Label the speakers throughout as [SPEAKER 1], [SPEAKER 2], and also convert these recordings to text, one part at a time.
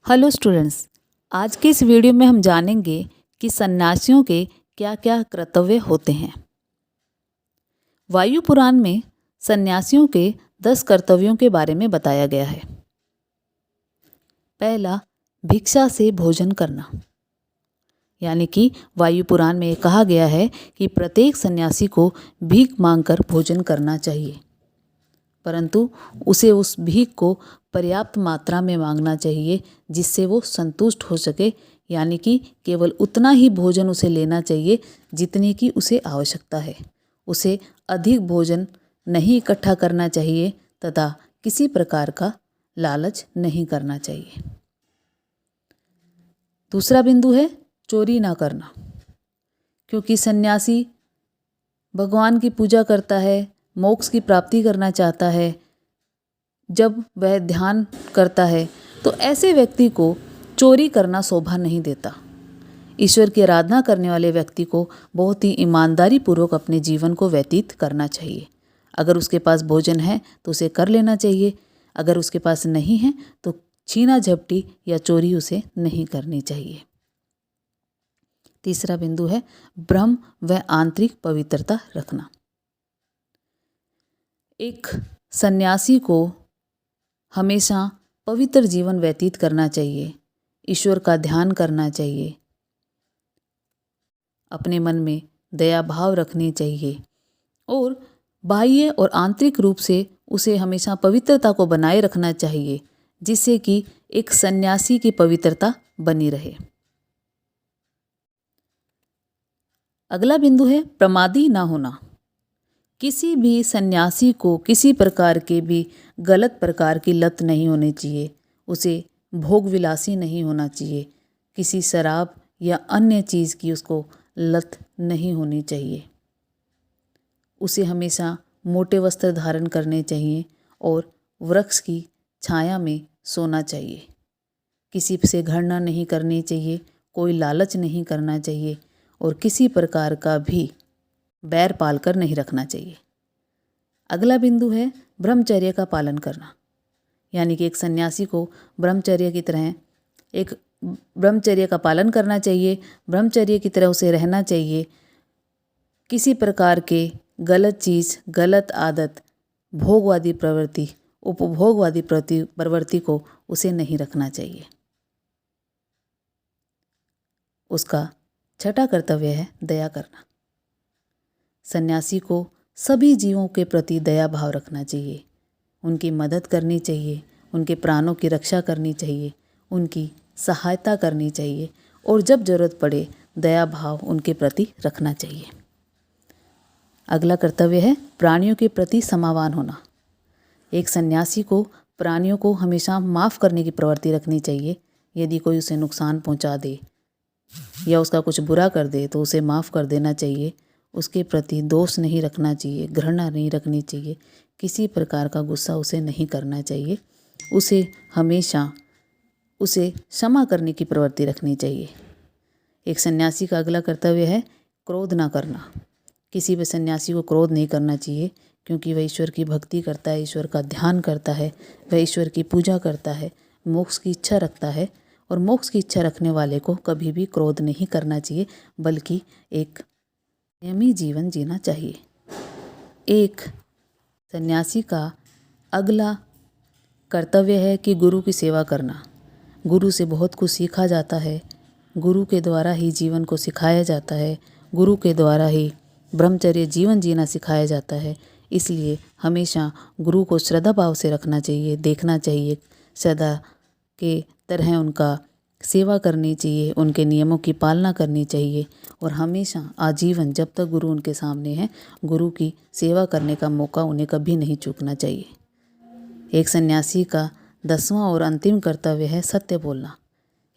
[SPEAKER 1] Hello students, आज के इस वीडियो में हम जानेंगे कि सन्यासियों के क्या क्या कर्तव्य होते हैं। वायु पुराण में सन्यासियों के 10 कर्तव्यों के बारे में बताया गया है। पहला, भिक्षा से भोजन करना, यानी कि वायु पुराण में कहा गया है कि प्रत्येक सन्यासी को भीख मांगकर भोजन करना चाहिए, परंतु उसे उस भीख को पर्याप्त मात्रा में मांगना चाहिए जिससे वो संतुष्ट हो सके, यानी कि केवल उतना ही भोजन उसे लेना चाहिए जितने की उसे आवश्यकता है। उसे अधिक भोजन नहीं इकट्ठा करना चाहिए तथा किसी प्रकार का लालच नहीं करना चाहिए। दूसरा बिंदु है चोरी ना करना, क्योंकि सन्यासी भगवान की पूजा करता है, मोक्ष की प्राप्ति करना चाहता है। जब वह ध्यान करता है तो ऐसे व्यक्ति को चोरी करना शोभा नहीं देता। ईश्वर की आराधना करने वाले व्यक्ति को बहुत ही ईमानदारी पूर्वक अपने जीवन को व्यतीत करना चाहिए। अगर उसके पास भोजन है तो उसे कर लेना चाहिए, अगर उसके पास नहीं है तो छीना झपटी या चोरी उसे नहीं करनी चाहिए। तीसरा बिंदु है ब्रह्म व आंतरिक पवित्रता रखना। एक सन्यासी को हमेशा पवित्र जीवन व्यतीत करना चाहिए, ईश्वर का ध्यान करना चाहिए, अपने मन में दया भाव रखनी चाहिए और बाह्य और आंतरिक रूप से उसे हमेशा पवित्रता को बनाए रखना चाहिए, जिससे कि एक सन्यासी की पवित्रता बनी रहे। अगला बिंदु है प्रमादी ना होना। किसी भी सन्यासी को किसी प्रकार के भी गलत प्रकार की लत नहीं होनी चाहिए। उसे भोग विलासी नहीं होना चाहिए, किसी शराब या अन्य चीज़ की उसको लत नहीं होनी चाहिए। उसे हमेशा मोटे वस्त्र धारण करने चाहिए और वृक्ष की छाया में सोना चाहिए। किसी से घृणा नहीं करनी चाहिए, कोई लालच नहीं करना चाहिए और किसी प्रकार का भी बैर पालकर नहीं रखना चाहिए। अगला बिंदु है ब्रह्मचर्य का पालन करना, यानी कि एक सन्यासी को ब्रह्मचर्य की तरह एक ब्रह्मचर्य का पालन करना चाहिए, ब्रह्मचर्य की तरह उसे रहना चाहिए। किसी प्रकार के गलत चीज़, गलत आदत, भोगवादी प्रवृत्ति, उपभोगवादी प्रवृत्ति को उसे नहीं रखना चाहिए। उसका छठा कर्तव्य है दया करना। सन्यासी को सभी जीवों के प्रति दया भाव रखना चाहिए, उनकी मदद करनी चाहिए, उनके प्राणों की रक्षा करनी चाहिए, उनकी सहायता करनी चाहिए और जब जरूरत पड़े दया भाव उनके प्रति रखना चाहिए। अगला कर्तव्य है प्राणियों के प्रति समावान होना। एक सन्यासी को प्राणियों को हमेशा माफ़ करने की प्रवृत्ति रखनी चाहिए। यदि कोई उसे नुकसान पहुंचा दे या उसका कुछ बुरा कर दे तो उसे माफ़ कर देना चाहिए। उसके प्रति दोष नहीं रखना चाहिए, घृणा नहीं रखनी चाहिए, किसी प्रकार का गुस्सा उसे नहीं करना चाहिए। उसे हमेशा उसे क्षमा करने की प्रवृत्ति रखनी चाहिए। एक सन्यासी का अगला कर्तव्य है क्रोध ना करना। किसी भी सन्यासी को क्रोध नहीं करना चाहिए, क्योंकि वह ईश्वर की भक्ति करता है, ईश्वर का ध्यान करता है, वह ईश्वर की पूजा करता है, मोक्ष की इच्छा रखता है और मोक्ष की इच्छा रखने वाले को कभी भी क्रोध नहीं करना चाहिए, बल्कि एक संयमी जीवन जीना चाहिए। एक सन्यासी का अगला कर्तव्य है कि गुरु की सेवा करना। गुरु से बहुत कुछ सीखा जाता है, गुरु के द्वारा ही जीवन को सिखाया जाता है, गुरु के द्वारा ही ब्रह्मचर्य जीवन जीना सिखाया जाता है। इसलिए हमेशा गुरु को श्रद्धा भाव से रखना चाहिए, देखना चाहिए, सदा के तरह उनका सेवा करनी चाहिए, उनके नियमों की पालना करनी चाहिए और हमेशा आजीवन जब तक गुरु उनके सामने हैं गुरु की सेवा करने का मौका उन्हें कभी नहीं चूकना चाहिए। एक सन्यासी का 10वां और अंतिम कर्तव्य है सत्य बोलना।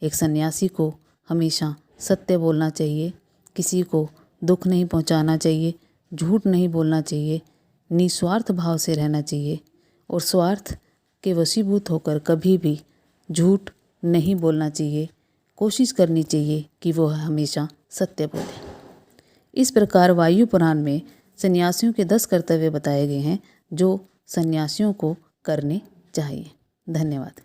[SPEAKER 1] एक सन्यासी को हमेशा सत्य बोलना चाहिए, किसी को दुख नहीं पहुंचाना चाहिए, झूठ नहीं बोलना चाहिए, निस्वार्थ भाव से रहना चाहिए और स्वार्थ के वशीभूत होकर कभी भी झूठ नहीं बोलना चाहिए। कोशिश करनी चाहिए कि वो हमेशा सत्य बोले। इस प्रकार वायु पुराण में सन्यासियों के 10 कर्तव्य बताए गए हैं जो सन्यासियों को करने चाहिए। धन्यवाद।